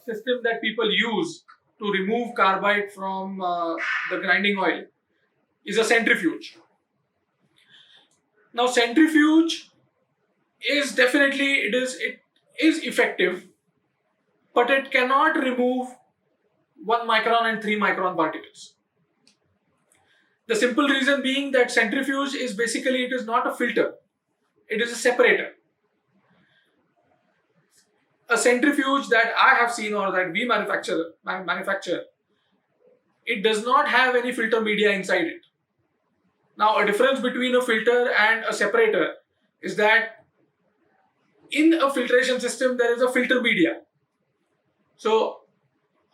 system that people use to remove carbide from the grinding oil is a centrifuge. Now, centrifuge is definitely it is effective, but it cannot remove 1 micron and 3 micron particles. The simple reason being that centrifuge is basically, it is not a filter, it is a separator. A centrifuge that I have seen or that we manufacture, it does not have any filter media inside it. Now, a difference between a filter and a separator is that in a filtration system there is a filter media. So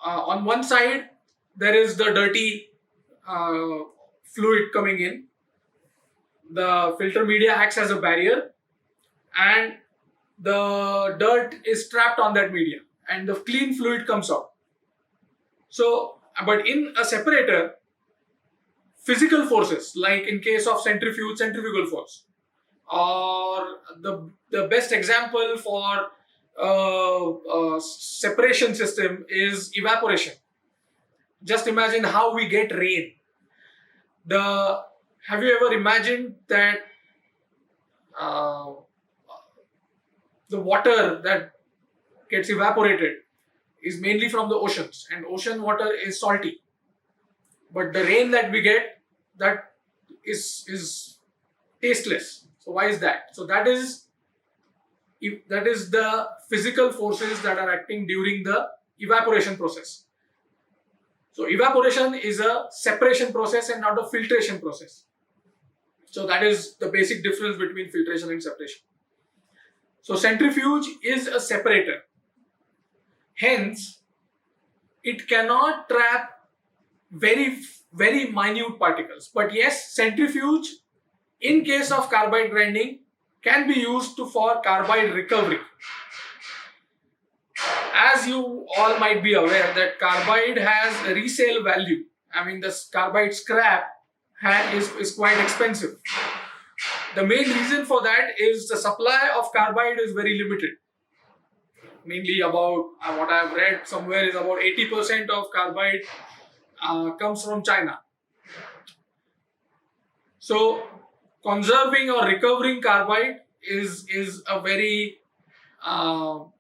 on one side there is the dirty fluid coming in. The filter media acts as a barrier, and the dirt is trapped on that media, and the clean fluid comes out. So, but in a separator, physical forces, like in case of centrifuge, centrifugal force, or the best example for separation system is evaporation. Just imagine how we get rain. Have you ever imagined that the water that gets evaporated is mainly from the oceans, and ocean water is salty, but the rain that we get, that is tasteless. So why is that? So that is the physical forces that are acting during the evaporation process. So evaporation is a separation process and not a filtration process. So that is the basic difference between filtration and separation. So centrifuge is a separator. Hence, it cannot trap very, very minute particles. But yes, centrifuge, in case of carbide grinding, can be used for carbide recovery. As you all might be aware that carbide has a resale value. I mean, the carbide scrap is quite expensive. The main reason for that is the supply of carbide is very limited. Mainly about what I have read somewhere is about 80% of carbide comes from China. So conserving or recovering carbide is a very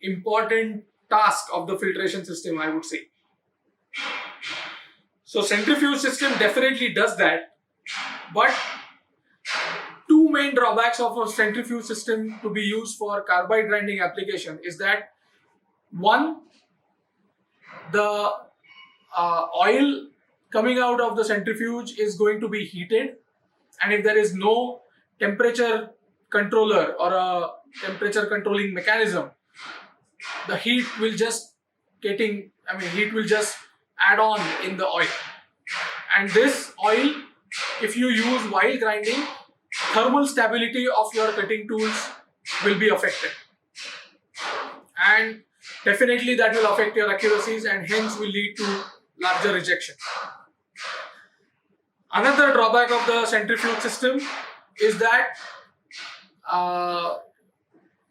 important task of the filtration system, I would say. So centrifuge system definitely does that, but two main drawbacks of a centrifuge system to be used for carbide grinding application is that one, the oil coming out of the centrifuge is going to be heated, and if there is no temperature controller or a temperature controlling mechanism, the heat will just add on in the oil. And this oil, if you use while grinding, thermal stability of your cutting tools will be affected. And definitely that will affect your accuracies and hence will lead to larger rejection. Another drawback of the centrifuge system is that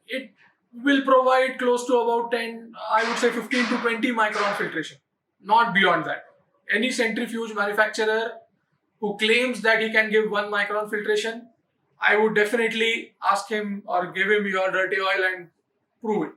it will provide close to about 15 to 20 micron filtration, not beyond that. Any centrifuge manufacturer who claims that he can give 1 micron filtration, I would definitely ask him or give him your dirty oil and prove it.